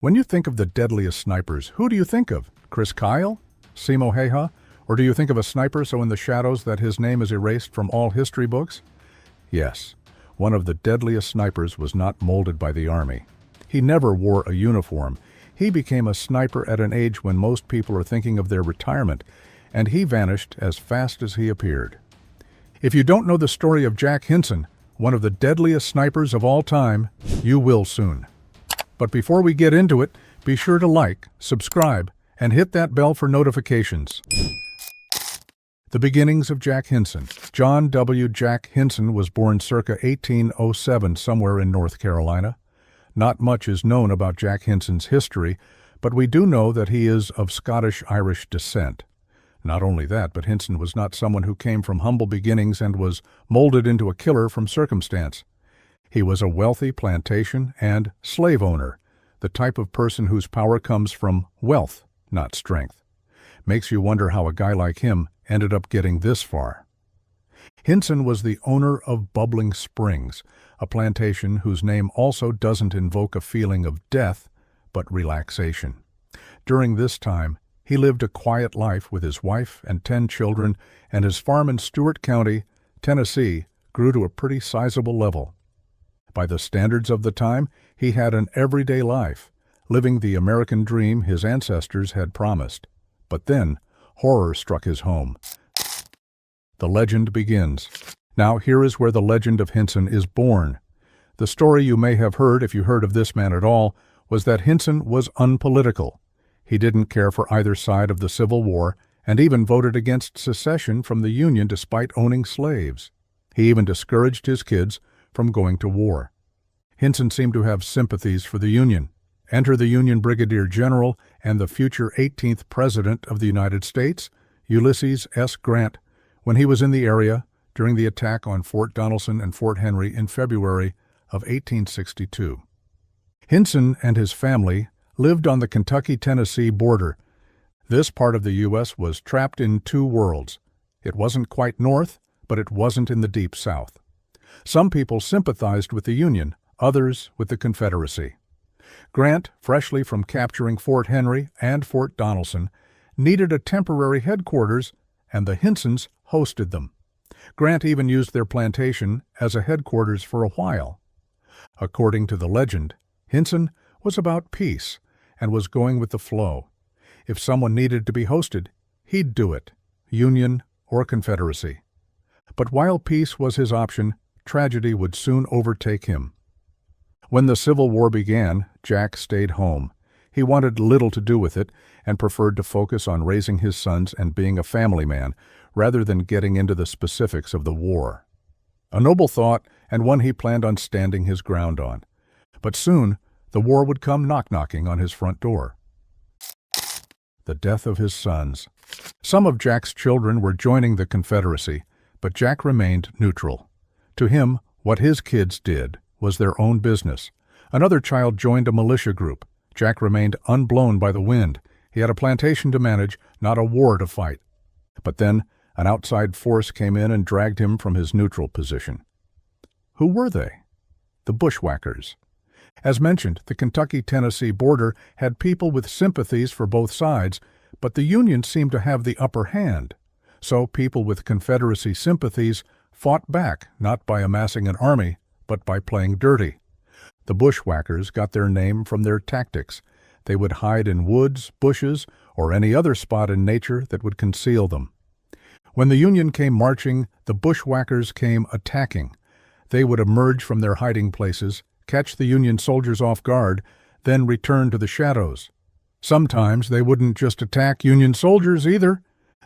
When you think of the deadliest snipers, who do you think of? Chris Kyle? Simo Häyhä? Or do you think of a sniper so in the shadows that his name is erased from all history books? Yes, one of the deadliest snipers was not molded by the Army. He never wore a uniform. He became a sniper at an age when most people are thinking of their retirement, and he vanished as fast as he appeared. If you don't know the story of Jack Henson, one of the deadliest snipers of all time, you will soon. But before we get into it, be sure to like, subscribe, and hit that bell for notifications. The beginnings of Jack Henson. John W. Jack Henson was born circa 1807 somewhere in North Carolina. Not much is known about Jack Henson's history, but we do know that he is of Scottish-Irish descent. Not only that, but Henson was not someone who came from humble beginnings and was molded into a killer from circumstance. He was a wealthy plantation and slave owner, the type of person whose power comes from wealth, not strength. Makes you wonder how a guy like him ended up getting this far. Henson was the owner of Bubbling Springs, a plantation whose name also doesn't invoke a feeling of death, but relaxation. During this time, he lived a quiet life with his wife and 10 children, and his farm in Stewart County, Tennessee, grew to a pretty sizable level. By the standards of the time, he had an everyday life, living the American dream his ancestors had promised. But then, horror struck his home. The legend begins. Now here is where the legend of Henson is born. The story you may have heard, if you heard of this man at all, was that Henson was unpolitical. He didn't care for either side of the Civil War and even voted against secession from the Union despite owning slaves. He even discouraged his kids from going to war. Henson seemed to have sympathies for the Union. Enter the Union Brigadier General and the future 18th President of the United States, Ulysses S. Grant, when he was in the area during the attack on Fort Donelson and Fort Henry in February of 1862. Henson and his family lived on the Kentucky-Tennessee border. This part of the U.S. was trapped in two worlds. It wasn't quite north, but it wasn't in the deep South. Some people sympathized with the Union, others with the Confederacy. Grant, freshly from capturing Fort Henry and Fort Donelson, needed a temporary headquarters, and the Hensons hosted them. Grant even used their plantation as a headquarters for a while. According to the legend, Henson was about peace and was going with the flow. If someone needed to be hosted, he'd do it, Union or Confederacy. But while peace was his option, tragedy would soon overtake him. When the Civil War began, Jack stayed home. He wanted little to do with it and preferred to focus on raising his sons and being a family man, rather than getting into the specifics of the war. A noble thought, and one he planned on standing his ground on. But soon, the war would come knock-knocking on his front door. The death of his sons. Some of Jack's children were joining the Confederacy, but Jack remained neutral. To him, what his kids did was their own business. Another child joined a militia group. Jack remained unblown by the wind. He had a plantation to manage, not a war to fight. But then, an outside force came in and dragged him from his neutral position. Who were they? The Bushwhackers. As mentioned, the Kentucky-Tennessee border had people with sympathies for both sides, but the Union seemed to have the upper hand. So people with Confederacy sympathies fought back, not by amassing an army, but by playing dirty. The Bushwhackers got their name from their tactics. They would hide in woods, bushes, or any other spot in nature that would conceal them. When the Union came marching, the Bushwhackers came attacking. They would emerge from their hiding places, catch the Union soldiers off guard, then return to the shadows. Sometimes they wouldn't just attack Union soldiers either.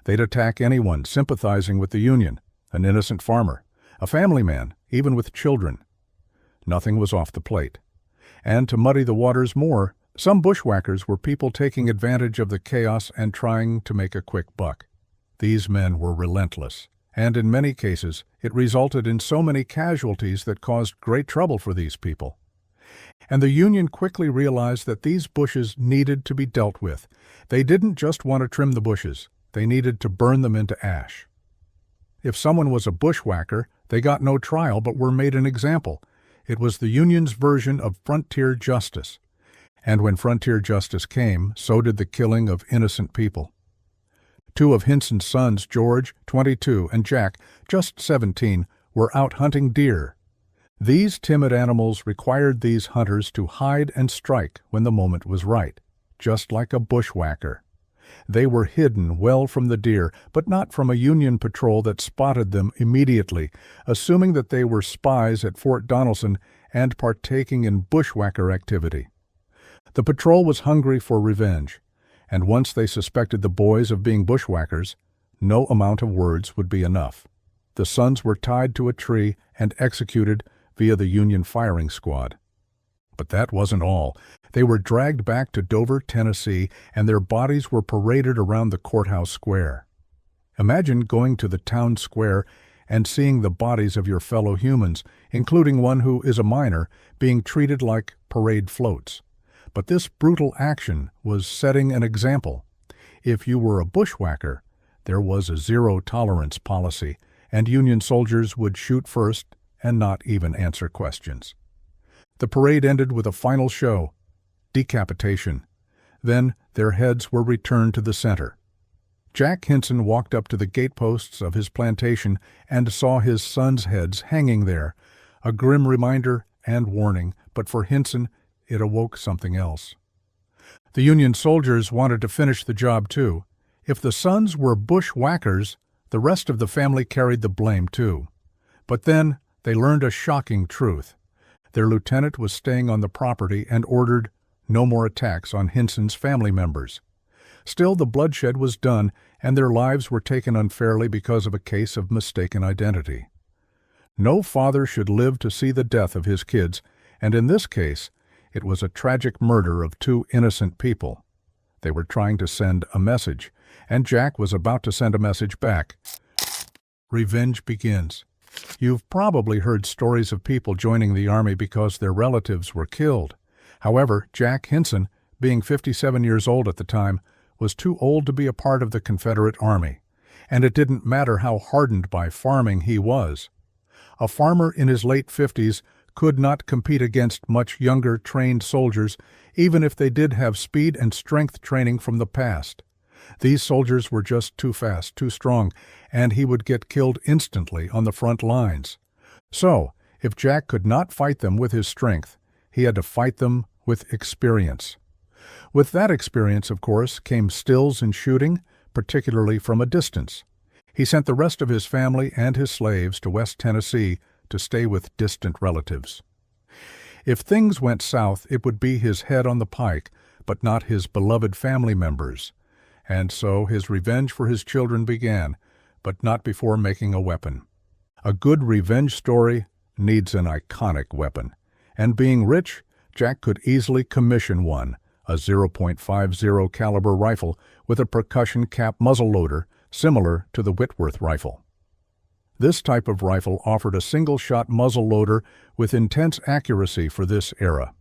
They'd attack anyone sympathizing with the Union, an innocent farmer, a family man, even with children. Nothing was off the plate. And to muddy the waters more, some bushwhackers were people taking advantage of the chaos and trying to make a quick buck. These men were relentless, and in many cases it resulted in so many casualties that caused great trouble for these people. And the Union quickly realized that these bushes needed to be dealt with. They didn't just want to trim the bushes, they needed to burn them into ash. If someone was a bushwhacker, they got no trial but were made an example. It was the Union's version of frontier justice. And when frontier justice came, so did the killing of innocent people. Two of Henson's sons, George, 22, and Jack, just 17, were out hunting deer. These timid animals required these hunters to hide and strike when the moment was right, just like a bushwhacker. They were hidden well from the deer, but not from a Union patrol that spotted them immediately, assuming that they were spies at Fort Donelson and partaking in bushwhacker activity. The patrol was hungry for revenge, and once they suspected the boys of being bushwhackers, no amount of words would be enough. The sons were tied to a tree and executed via the Union firing squad. But that wasn't all. They were dragged back to Dover, Tennessee, and their bodies were paraded around the courthouse square. Imagine going to the town square and seeing the bodies of your fellow humans, including one who is a minor, being treated like parade floats. But this brutal action was setting an example. If you were a bushwhacker, there was a zero-tolerance policy, and Union soldiers would shoot first and not even answer questions. The parade ended with a final show, decapitation. Then their heads were returned to the center. Jack Henson walked up to the gateposts of his plantation and saw his sons' heads hanging there, a grim reminder and warning, but for Henson, it awoke something else. The Union soldiers wanted to finish the job too. If the sons were bushwhackers, the rest of the family carried the blame too. But then they learned a shocking truth. Their lieutenant was staying on the property and ordered no more attacks on Henson's family members. Still, the bloodshed was done, and their lives were taken unfairly because of a case of mistaken identity. No father should live to see the death of his kids, and in this case, it was a tragic murder of two innocent people. They were trying to send a message, and Jack was about to send a message back. Revenge begins. You've probably heard stories of people joining the Army because their relatives were killed. However, Jack Henson, being 57 years old at the time, was too old to be a part of the Confederate Army, and it didn't matter how hardened by farming he was. A farmer in his late 50s could not compete against much younger, trained soldiers, even if they did have speed and strength training from the past. These soldiers were just too fast, too strong, and he would get killed instantly on the front lines. So, if Jack could not fight them with his strength, he had to fight them with experience. With that experience, of course, came stills in shooting, particularly from a distance. He sent the rest of his family and his slaves to West Tennessee to stay with distant relatives. If things went south, it would be his head on the pike, but not his beloved family members. And so his revenge for his children began, but not before making a weapon. A good revenge story needs an iconic weapon, and being rich, Jack could easily commission one, a .50 caliber rifle with a percussion cap muzzleloader similar to the Whitworth rifle. This type of rifle offered a single-shot muzzleloader with intense accuracy for this era.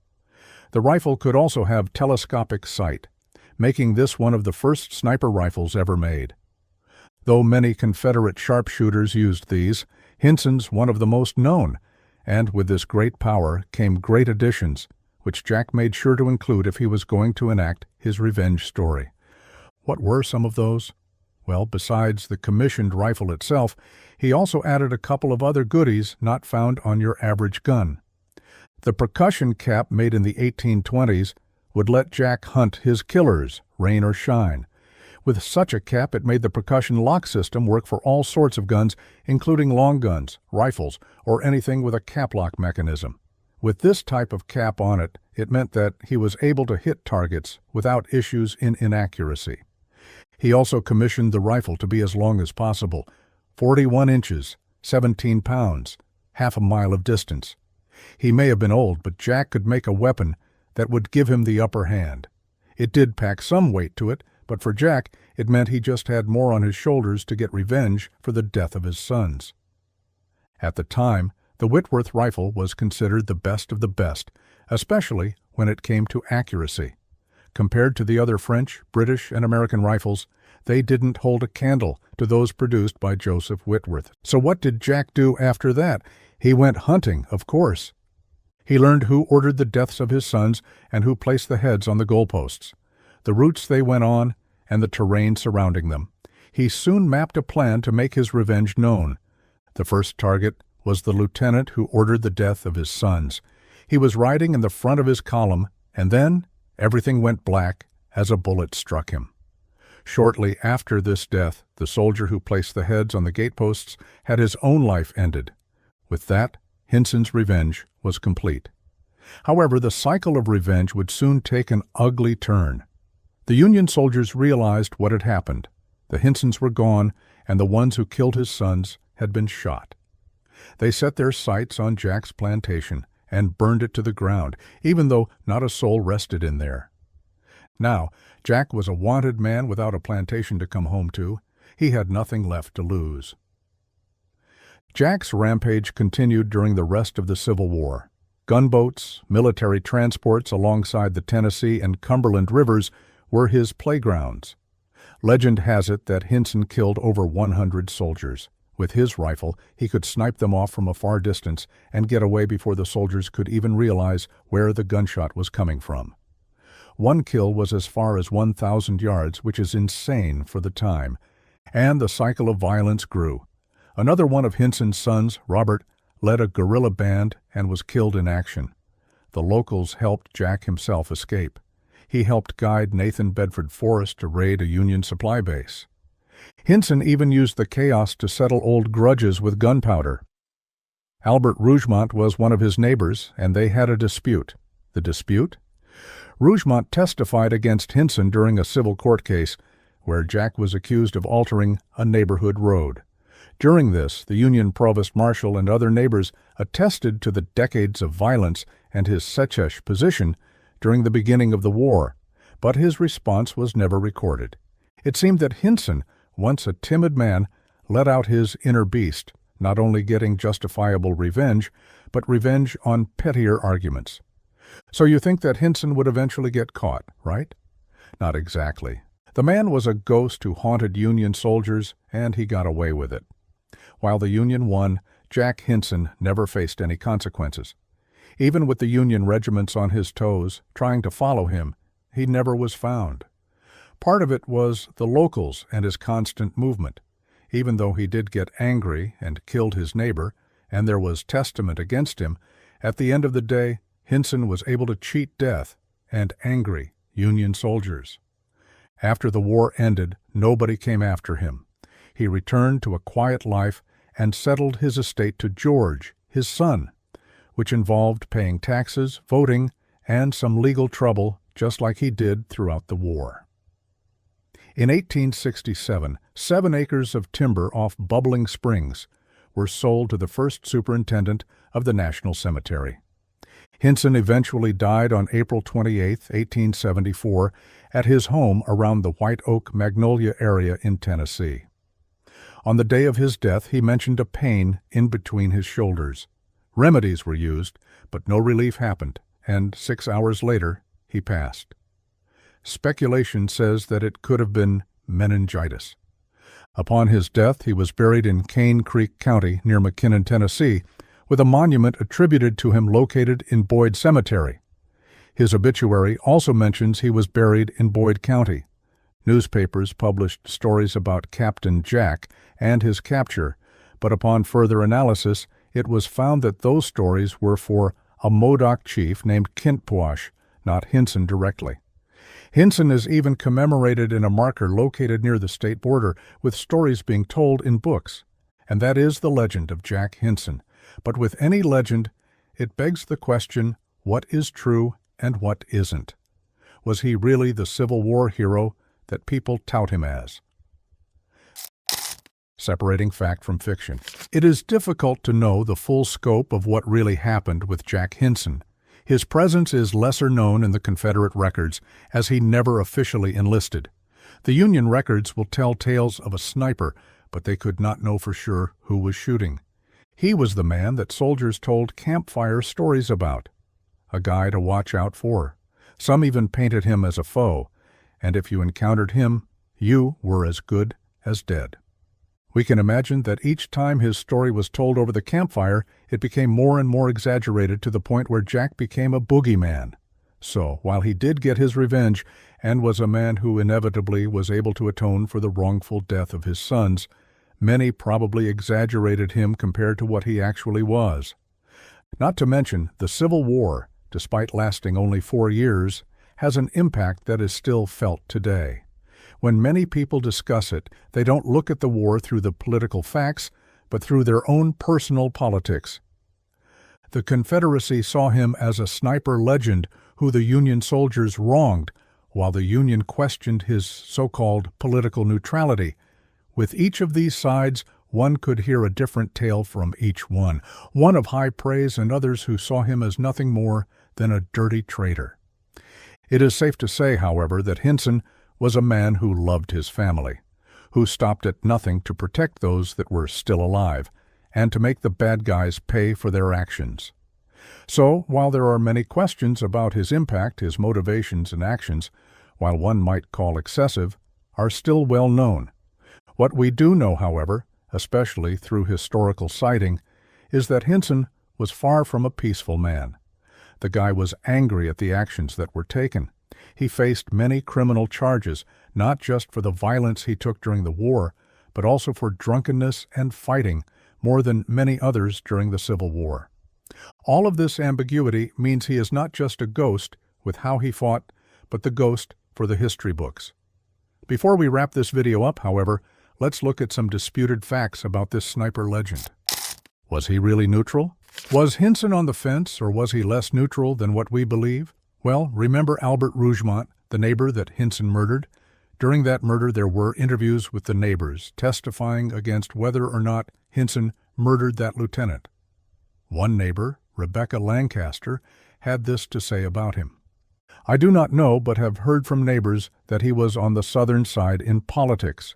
The rifle could also have telescopic sight, making this one of the first sniper rifles ever made. Though many Confederate sharpshooters used these, Henson's one of the most known, and with this great power came great additions, which Jack made sure to include if he was going to enact his revenge story. What were some of those? Well, besides the commissioned rifle itself, he also added a couple of other goodies not found on your average gun. The percussion cap made in the 1820s would let Jack hunt his killers, rain or shine. With such a cap, it made the percussion lock system work for all sorts of guns, including long guns, rifles, or anything with a cap lock mechanism. With this type of cap on it, it meant that he was able to hit targets without issues in inaccuracy. He also commissioned the rifle to be as long as possible, 41 inches, 17 pounds, half a mile of distance. He may have been old, but Jack could make a weapon that would give him the upper hand. It did pack some weight to it, but for Jack, it meant he just had more on his shoulders to get revenge for the death of his sons. At the time, the Whitworth rifle was considered the best of the best, especially when it came to accuracy. Compared to the other French, British, and American rifles, they didn't hold a candle to those produced by Joseph Whitworth. So what did Jack do after that? He went hunting, of course. He learned who ordered the deaths of his sons and who placed the heads on the goalposts, the routes they went on, and the terrain surrounding them. He soon mapped a plan to make his revenge known. The first target was the lieutenant who ordered the death of his sons. He was riding in the front of his column, and then everything went black as a bullet struck him. Shortly after this death, the soldier who placed the heads on the gateposts had his own life ended. With that, Henson's revenge was complete. However, the cycle of revenge would soon take an ugly turn. The Union soldiers realized what had happened. The Hensons were gone, and the ones who killed his sons had been shot. They set their sights on Jack's plantation and burned it to the ground, even though not a soul rested in there. Now, Jack was a wanted man without a plantation to come home to. He had nothing left to lose. Jack's rampage continued during the rest of the Civil War. Gunboats, military transports alongside the Tennessee and Cumberland rivers were his playgrounds. Legend has it that Henson killed over 100 soldiers. With his rifle, he could snipe them off from a far distance and get away before the soldiers could even realize where the gunshot was coming from. One kill was as far as 1,000 yards, which is insane for the time, and the cycle of violence grew. Another one of Henson's sons, Robert, led a guerrilla band and was killed in action. The locals helped Jack himself escape. He helped guide Nathan Bedford Forrest to raid a Union supply base. Henson even used the chaos to settle old grudges with gunpowder. Albert Rougemont was one of his neighbors, and they had a dispute. The dispute? Rougemont testified against Henson during a civil court case where Jack was accused of altering a neighborhood road. During this, the Union provost marshal and other neighbors attested to the decades of violence and his Secesh position during the beginning of the war, but his response was never recorded. It seemed that Henson, once a timid man, let out his inner beast, not only getting justifiable revenge, but revenge on pettier arguments. So you think that Henson would eventually get caught, right? Not exactly. The man was a ghost who haunted Union soldiers, and he got away with it. While the Union won, Jack Henson never faced any consequences. Even with the Union regiments on his toes, trying to follow him, he never was found. Part of it was the locals and his constant movement. Even though he did get angry and killed his neighbor, and there was testament against him, at the end of the day, Henson was able to cheat death and angry Union soldiers. After the war ended, nobody came after him. He returned to a quiet life and settled his estate to George, his son, which involved paying taxes, voting, and some legal trouble, just like he did throughout the war. In 1867, 7 acres of timber off Bubbling Springs were sold to the first superintendent of the National Cemetery. Henson eventually died on April 28, 1874, at his home around the White Oak Magnolia area in Tennessee. On the day of his death, he mentioned a pain in between his shoulders. Remedies were used, but no relief happened, and 6 hours later, he passed. Speculation says that it could have been meningitis. Upon his death, he was buried in Cane Creek County near McKinnon, Tennessee, with a monument attributed to him located in Boyd Cemetery. His obituary also mentions he was buried in Boyd County. Newspapers published stories about Captain Jack and his capture, but upon further analysis, it was found that those stories were for a Modoc chief named Kintpuash, not Henson directly. Henson is even commemorated in a marker located near the state border, with stories being told in books. And that is the legend of Jack Henson. But with any legend, it begs the question, what is true and what isn't? Was he really the Civil War hero that people tout him as? Separating fact from fiction. It is difficult to know the full scope of what really happened with Jack Henson. His presence is lesser known in the Confederate records, as he never officially enlisted. The Union records will tell tales of a sniper, but they could not know for sure who was shooting. He was the man that soldiers told campfire stories about, a guy to watch out for. Some even painted him as a foe, and if you encountered him, you were as good as dead. We can imagine that each time his story was told over the campfire, it became more and more exaggerated to the point where Jack became a boogeyman. So, while he did get his revenge and was a man who inevitably was able to atone for the wrongful death of his sons, many probably exaggerated him compared to what he actually was. Not to mention, the Civil War, despite lasting only 4 years, has an impact that is still felt today. When many people discuss it, they don't look at the war through the political facts, but through their own personal politics. The Confederacy saw him as a sniper legend who the Union soldiers wronged, while the Union questioned his so-called political neutrality. With each of these sides, one could hear a different tale from each one of high praise and others who saw him as nothing more than a dirty traitor. It is safe to say, however, that Henson was a man who loved his family, who stopped at nothing to protect those that were still alive, and to make the bad guys pay for their actions. So, while there are many questions about his impact, his motivations and actions, while one might call excessive, are still well known. What we do know, however, especially through historical citing, is that Henson was far from a peaceful man. The guy was angry at the actions that were taken. He faced many criminal charges, not just for the violence he took during the war, but also for drunkenness and fighting, more than many others during the Civil War. All of this ambiguity means he is not just a ghost with how he fought, but the ghost for the history books. Before we wrap this video up, however, let's look at some disputed facts about this sniper legend. Was he really neutral? Was Henson on the fence, or was he less neutral than what we believe? Well, remember Albert Rougemont, the neighbor that Henson murdered? During that murder, there were interviews with the neighbors, testifying against whether or not Henson murdered that lieutenant. One neighbor, Rebecca Lancaster, had this to say about him. I do not know, but have heard from neighbors that he was on the Southern side in politics.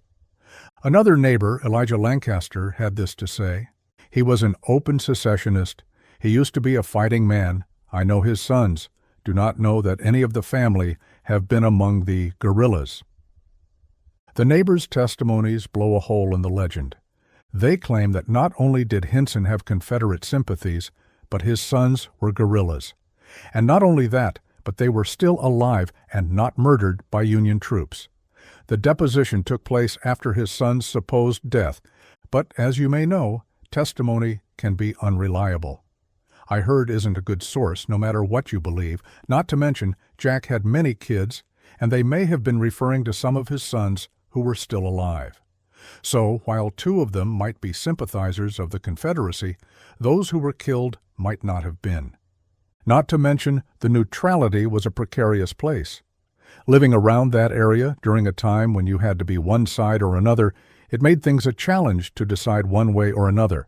Another neighbor, Elijah Lancaster, had this to say. He was an open secessionist. He used to be a fighting man. I know his sons. Do not know that any of the family have been among the guerrillas. The neighbors' testimonies blow a hole in the legend. They claim that not only did Henson have Confederate sympathies, but his sons were guerrillas. And not only that, but they were still alive and not murdered by Union troops. The deposition took place after his son's supposed death, but as you may know, testimony can be unreliable. I heard isn't a good source, no matter what you believe. Not to mention, Jack had many kids, and they may have been referring to some of his sons who were still alive. So, while 2 of them might be sympathizers of the Confederacy, those who were killed might not have been. Not to mention, the neutrality was a precarious place. Living around that area during a time when you had to be one side or another, it made things a challenge to decide one way or another.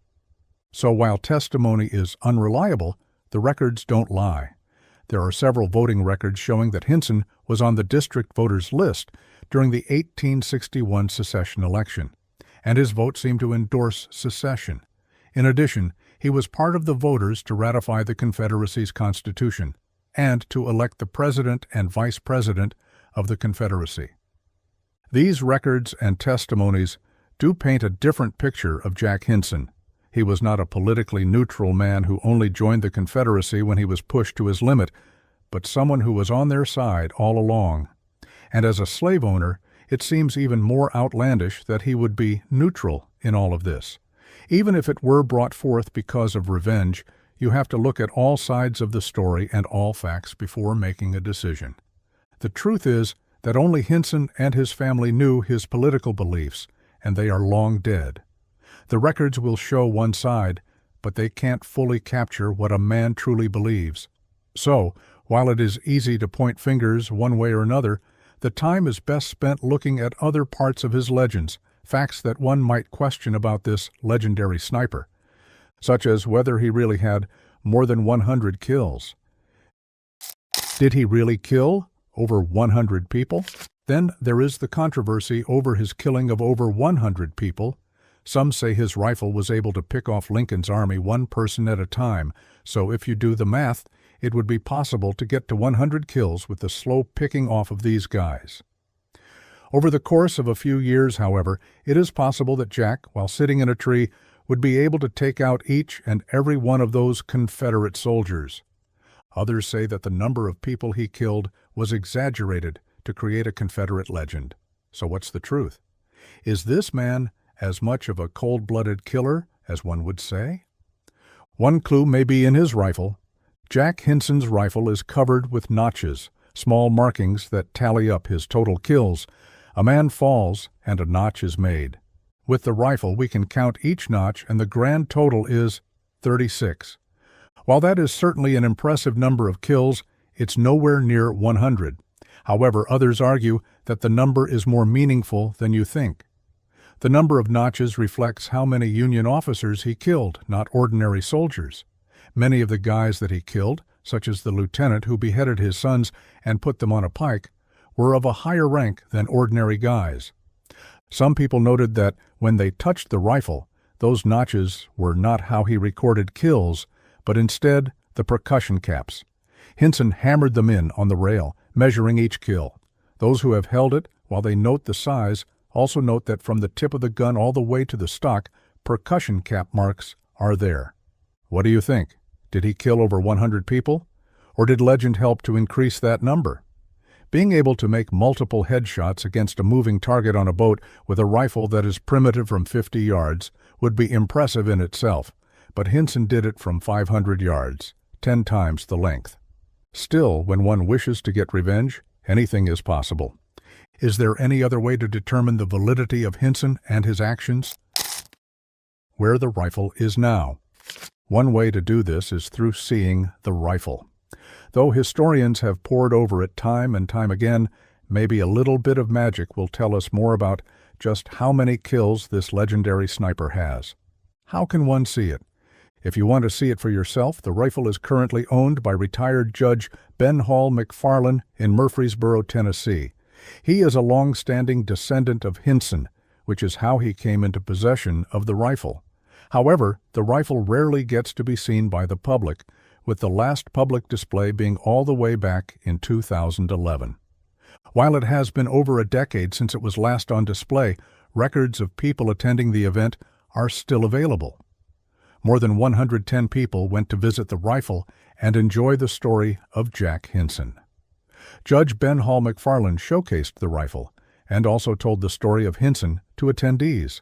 So while testimony is unreliable, the records don't lie. There are several voting records showing that Henson was on the district voters list during the 1861 secession election, and his vote seemed to endorse secession. In addition, he was part of the voters to ratify the Confederacy's Constitution and to elect the President and Vice President of the Confederacy. These records and testimonies do paint a different picture of Jack Henson. He was not a politically neutral man who only joined the Confederacy when he was pushed to his limit, but someone who was on their side all along. And as a slave owner, it seems even more outlandish that he would be neutral in all of this. Even if it were brought forth because of revenge, you have to look at all sides of the story and all facts before making a decision. The truth is that only Henson and his family knew his political beliefs, and they are long dead. The records will show one side, but they can't fully capture what a man truly believes. So, while it is easy to point fingers one way or another, the time is best spent looking at other parts of his legends, facts that one might question about this legendary sniper, such as whether he really had more than 100 kills. Did he really kill over 100 people? Then there is the controversy over his killing of over 100 people. Some say his rifle was able to pick off Lincoln's army one person at a time, so if you do the math, it would be possible to get to 100 kills with the slow picking off of these guys. Over the course of a few years, however, it is possible that Jack, while sitting in a tree, would be able to take out each and every one of those Confederate soldiers. Others say that the number of people he killed was exaggerated to create a Confederate legend. So what's the truth? Is this man as much of a cold-blooded killer as one would say? One clue may be in his rifle. Jack Henson's rifle is covered with notches, small markings that tally up his total kills. A man falls and a notch is made. With the rifle, we can count each notch, and the grand total is 36. While that is certainly an impressive number of kills, it's nowhere near 100. However, others argue that the number is more meaningful than you think. The number of notches reflects how many Union officers he killed, not ordinary soldiers. Many of the guys that he killed, such as the lieutenant who beheaded his sons and put them on a pike, were of a higher rank than ordinary guys. Some people noted that when they touched the rifle, those notches were not how he recorded kills, but instead the percussion caps. Henson hammered them in on the rail, measuring each kill. Those who have held it, while they note the size, also note that from the tip of the gun all the way to the stock, percussion cap marks are there. What do you think? Did he kill over 100 people? Or did legend help to increase that number? Being able to make multiple headshots against a moving target on a boat with a rifle that is primitive from 50 yards would be impressive in itself, but Henson did it from 500 yards, 10 times the length. Still, when one wishes to get revenge, anything is possible. Is there any other way to determine the validity of Henson and his actions? Where the rifle is now. One way to do this is through seeing the rifle. Though historians have pored over it time and time again, maybe a little bit of magic will tell us more about just how many kills this legendary sniper has. How can one see it? If you want to see it for yourself, the rifle is currently owned by retired Judge Ben Hall McFarland in Murfreesboro, Tennessee. He is a long-standing descendant of Henson, which is how he came into possession of the rifle. However, the rifle rarely gets to be seen by the public, with the last public display being all the way back in 2011. While it has been over a decade since it was last on display, records of people attending the event are still available. More than 110 people went to visit the rifle and enjoy the story of Jack Henson. Judge Ben Hall McFarland showcased the rifle and also told the story of Henson to attendees.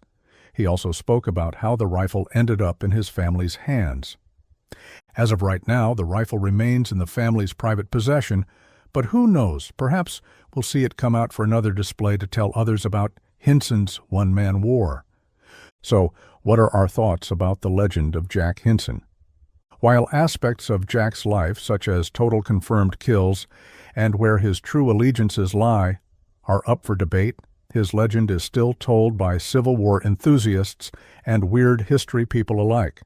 He also spoke about how the rifle ended up in his family's hands. As of right now, the rifle remains in the family's private possession, but who knows, perhaps we'll see it come out for another display to tell others about Henson's one-man war. So, what are our thoughts about the legend of Jack Henson? While aspects of Jack's life, such as total confirmed kills and where his true allegiances lie, are up for debate, his legend is still told by Civil War enthusiasts and weird history people alike.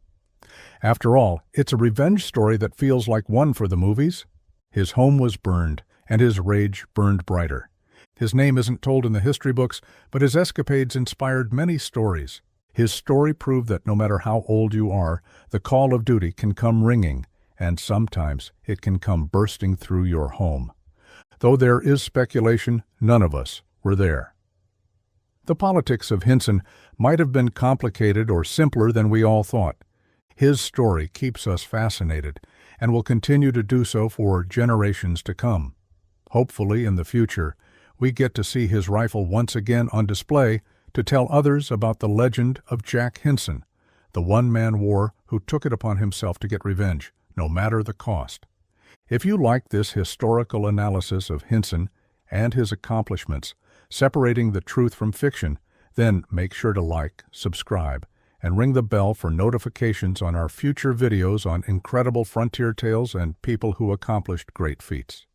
After all, it's a revenge story that feels like one for the movies. His home was burned, and his rage burned brighter. His name isn't told in the history books, but his escapades inspired many stories. His story proved that no matter how old you are, the call of duty can come ringing, and sometimes it can come bursting through your home. Though there is speculation, none of us were there. The politics of Henson might have been complicated or simpler than we all thought. His story keeps us fascinated and will continue to do so for generations to come. Hopefully, in the future, we get to see his rifle once again on display to tell others about the legend of Jack Henson, the one-man war who took it upon himself to get revenge, no matter the cost. If you like this historical analysis of Henson and his accomplishments, separating the truth from fiction, then make sure to like, subscribe, and ring the bell for notifications on our future videos on incredible frontier tales and people who accomplished great feats.